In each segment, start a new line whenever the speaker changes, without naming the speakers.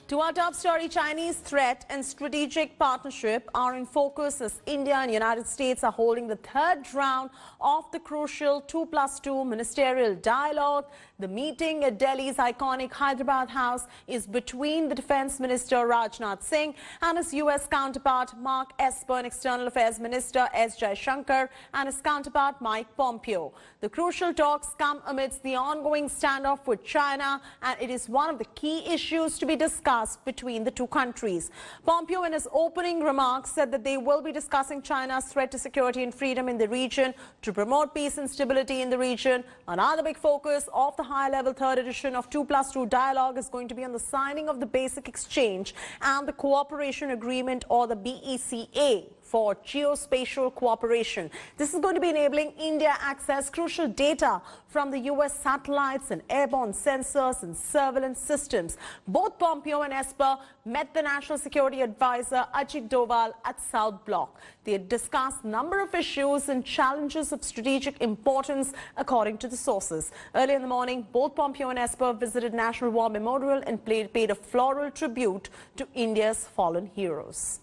To our top story, Chinese threat and strategic partnership are in focus as India and United States are holding the third round of the crucial 2+2 Ministerial Dialogue. The meeting at Delhi's iconic Hyderabad House is between the Defense Minister Rajnath Singh and his US counterpart Esper, and External Affairs Minister S Jaishankar and his counterpart Pompeo. The crucial talks come amidst the ongoing standoff with China, and it is one of the key issues to be discussed between the two countries. Pompeo, in his opening remarks, said that they will be discussing China's threat to security and freedom in the region to promote peace and stability in the region. Another big focus of the high-level third edition of 2+2 dialogue is going to be on the signing of the Basic Exchange and the Cooperation Agreement, or the BECA, for Geo-Spatial Cooperation. This is going to be enabling India access crucial data from the US satellites and airborne sensors and surveillance systems. Both Pompeo and Esper met the National Security Advisor Ajit Doval at South Block. They discussed a number of issues and challenges of strategic importance, according to the sources. Early in the morning, both Pompeo and Esper visited National War Memorial and paid a floral tribute to India's fallen heroes.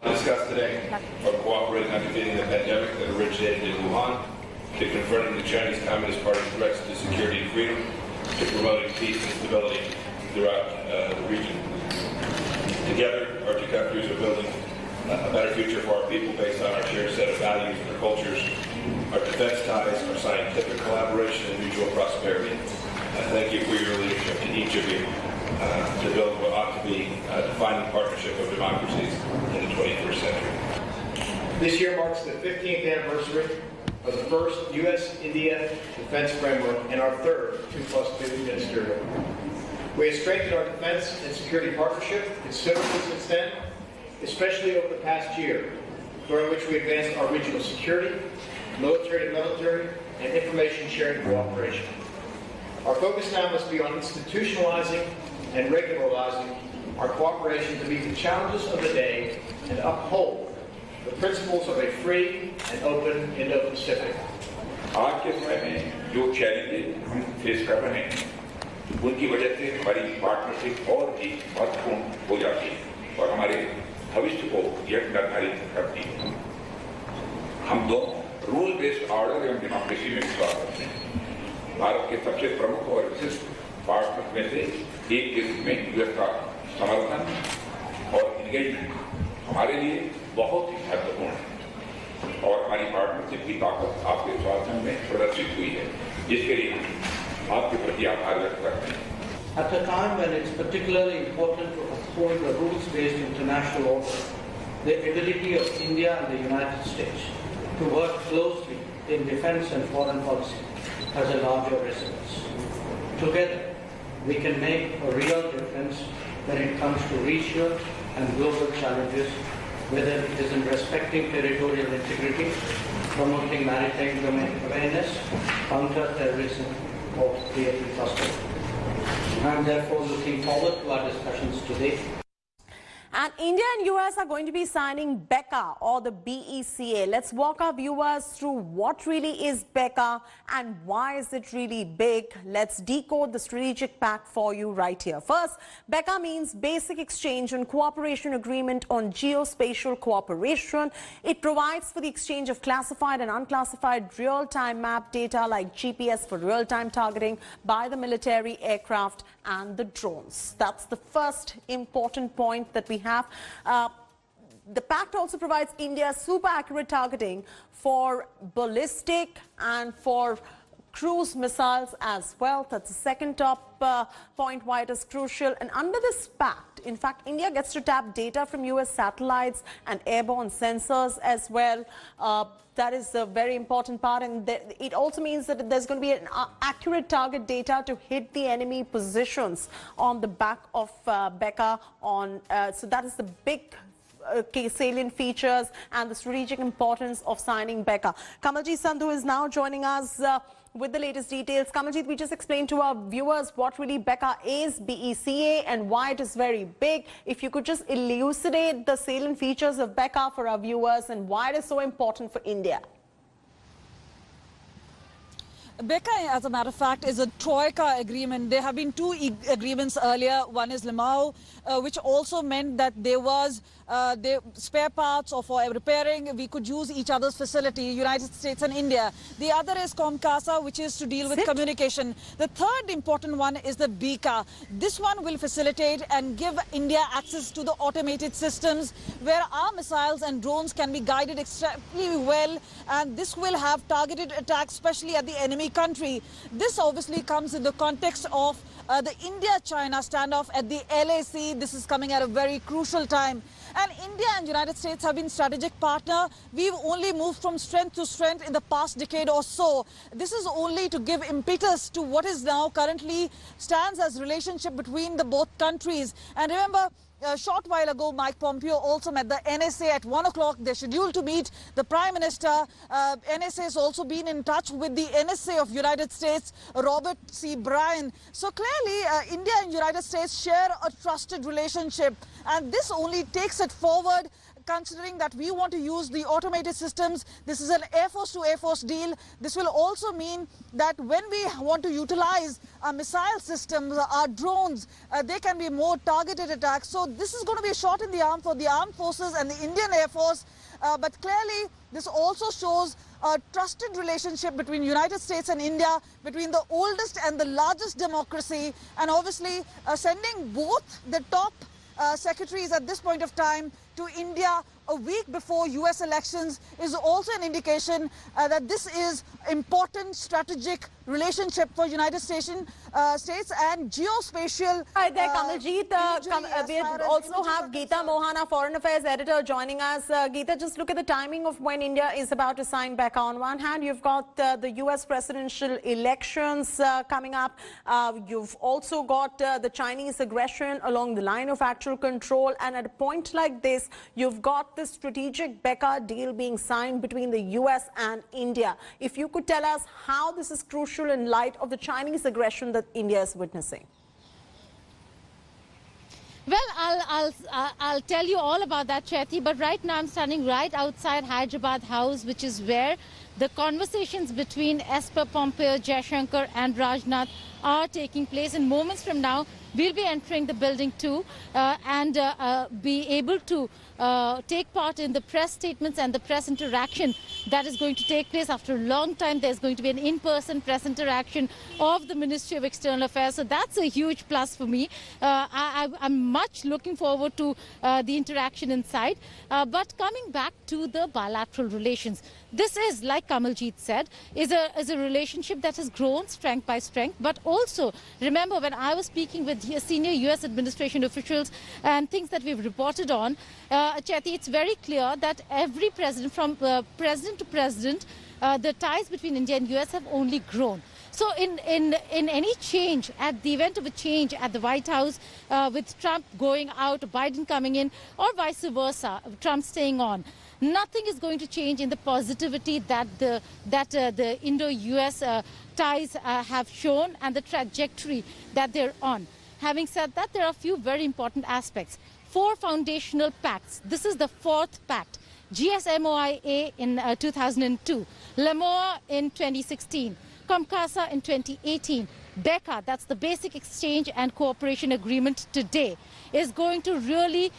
Discussed today are cooperating on defeating the pandemic that originated in Wuhan, to confronting the Chinese Communist Party threats to security and freedom, to promoting peace and stability throughout the region. Together, our two countries are building a better future for our people based on our shared set of values and our cultures, our defense ties, our scientific collaboration, and mutual prosperity. Thank you for your leadership to each of you to build what ought to be a defining partnership of democracies in the 21st century.
This year marks the 15th anniversary of the first U.S.-India defense framework and our third 2+2 Ministerial. We have strengthened our defense and security partnership considerably since then, especially over the past year, during which we advanced our regional security, military-to-military, and information sharing cooperation. Our focus now must be on institutionalizing and regularizing our cooperation to meet the challenges of the day and uphold the principles of a free and open Indo-Pacific.
आज के समय में जो challenges हम face कर रहे हैं, उनकी वजह से हमारी पार्टनरशिप और भी महत्वपूर्ण हो जाती है और हमारे भविष्य को यह निर्धारित करती है। हम दोनों रूल बेस्ड ऑर्डर एवं डेमोक्रेसी में विश्वास करते हैं। भारत के सबसे प्रमुख और विशिष्ट पार्टनर में से एक के रूप में यूएस का समर्थन और इंगेजमेंट हमारे लिए बहुत ही महत्वपूर्ण है और हमारी पार्टनरशिप की ताकत आपके स्वास्थ्य में प्रदर्शित हुई है, जिसके लिए आपके प्रति आभार व्यक्त करते हैं।
At a time when it's particularly important to uphold the rules-based international order, the ability of India and the United States to work closely in defense and foreign policy has a larger resonance. Together, we can make a real difference when it comes to regional and global challenges, whether it is in respecting territorial integrity, promoting maritime domain awareness, counter-terrorism, or creating prosperity. I am therefore looking forward to our discussions today.
And India and US are going to be signing BECA, or the BECA. Let's walk our viewers through what really is BECA and why is it really big. Let's decode the strategic pact for you right here. First, BECA means Basic Exchange and Cooperation Agreement on Geospatial Cooperation. It provides for the exchange of classified and unclassified real-time map data like GPS for real-time targeting by the military aircraft and the drones. That's the first important point that we have. The pact also provides India super accurate targeting for ballistic and for cruise missiles as well. That's the second top point why it is crucial. And under this pact, in fact, India gets to tap data from US satellites and airborne sensors as well. That is a very important part, and it also means that there's going to be an accurate target data to hit the enemy positions on the back of BECA. So that is the big salient features and the strategic importance of signing BECA. Kamaljeet Sandhu is now joining us with the latest details. Kamaljeet, we just explained to our viewers what really BECA is, BECA, and why it is very big. If you could just elucidate the salient features of BECA for our viewers and why it is so important for India.
BECA, as a matter of fact, is a troika agreement. There have been two agreements earlier. One is Limau, which also meant that there was spare parts or for repairing, we could use each other's facility, United States and India. The other is COMCASA, which is to deal with communication. The third important one is the BECA. This one will facilitate and give India access to the automated systems where our missiles and drones can be guided extremely well, and this will have targeted attacks, especially at the enemy country. This obviously comes in the context of the India-China standoff at the LAC. This is coming at a very crucial time. And India and United States have been strategic partner. We've only moved from strength to strength in the past decade or so. This is only to give impetus to what is now currently stands as relationship between the both countries. And remember, a short while ago, Mike Pompeo also met the NSA at 1 o'clock. They're scheduled to meet the Prime Minister. NSA has also been in touch with the NSA of United States, Robert C. Bryan. So clearly, India and United States share a trusted relationship. And this only takes it forward, considering that we want to use the automated systems. This is an Air Force to Air Force deal. This will also mean that when we want to utilize our missile systems, our drones, they can be more targeted attacks. So this is going to be a shot in the arm for the armed forces and the Indian Air Force. But clearly, this also shows a trusted relationship between United States and India, between the oldest and the largest democracy, and obviously sending both the top secretaries at this point of time to India a week before US elections is also an indication that this is important strategic relationship for United States and geospatial.
Hi there, Kamaljeet. We also have Geeta Mohana, Foreign Affairs Editor, joining us. Geeta, just look at the timing of when India is about to sign BECA. On one hand, you've got the US presidential elections coming up. You've also got the Chinese aggression along the line of actual control. And at a point like this, you've got the strategic BECA deal being signed between the US and India. If you could tell us how this is crucial in light of the Chinese aggression that India is witnessing.
Well, I'll tell you all about that, Chaiti, but right now I'm standing right outside Hyderabad House, which is where the conversations between Esper, Pompeo, Jaishankar and Rajnath are taking place. In moments from now, we'll be entering the building too and be able to take part in the press statements and the press interaction that is going to take place after a long time. There's going to be an in-person press interaction of the Ministry of External Affairs. So that's a huge plus for me. I'm much looking forward to the interaction inside. But coming back to the bilateral relations, this is, like Kamaljeet said, is a relationship that has grown strength by strength. But also, remember, when I was speaking with senior US administration officials and things that we've reported on, Chaiti, it's very clear that every president, from president to president, the ties between India and US have only grown. So in any change, at the event of a change at the White House, with Trump going out, Biden coming in, or vice versa, Trump staying on, nothing is going to change in the positivity that the Indo-US ties have shown and the trajectory that they're on. Having said that, there are a few very important aspects. 4 foundational pacts. This is the 4th pact. GSMOIA in 2002, LAMOA in 2016, COMCASA in 2018, BECA, that's the Basic Exchange and Cooperation Agreement today, is going to really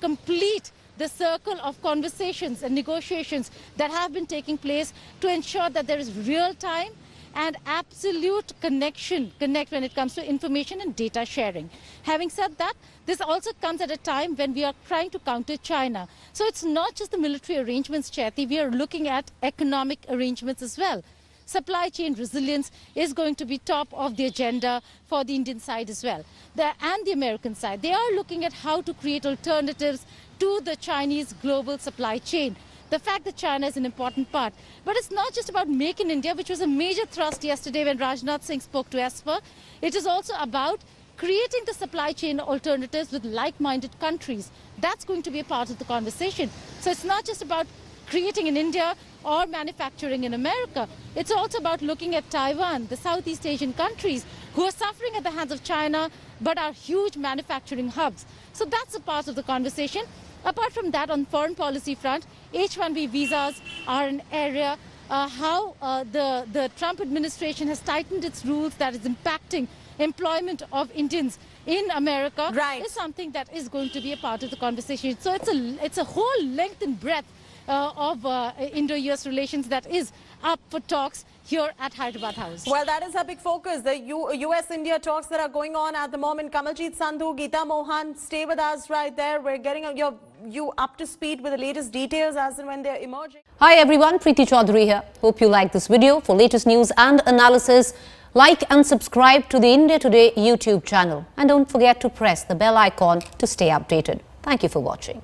complete the circle of conversations and negotiations that have been taking place to ensure that there is real-time and absolute connect when it comes to information and data sharing. Having said that, this also comes at a time when we are trying to counter China. So it's not just the military arrangements, Chaiti, we are looking at economic arrangements as well. Supply chain resilience is going to be top of the agenda for the Indian side as well. And the American side, they are looking at how to create alternatives to the Chinese global supply chain. The fact that China is an important part. But it's not just about Make in India, which was a major thrust yesterday when Rajnath Singh spoke to Esper. It is also about creating the supply chain alternatives with like-minded countries. That's going to be a part of the conversation. So it's not just about creating in India or manufacturing in America. It's also about looking at Taiwan, the Southeast Asian countries who are suffering at the hands of China but are huge manufacturing hubs. So that's a part of the conversation. Apart from that, on foreign policy front, H-1B visas are an area how the Trump administration has tightened its rules that is impacting employment of Indians in America is something that is going to be a part of the conversation. So it's a whole length and breadth of Indo-US relations that is up for talks here at Hyderabad House.
Well, that is a big focus. The US-India talks that are going on at the moment. Kamaljeet Sandhu, Geeta Mohan, stay with us right there. We're getting you up to speed with the latest details as and when they're emerging.
Hi everyone, Preeti Chaudhary here. Hope you like this video. For latest news and analysis, like and subscribe to the India Today YouTube channel. And don't forget to press the bell icon to stay updated. Thank you for watching.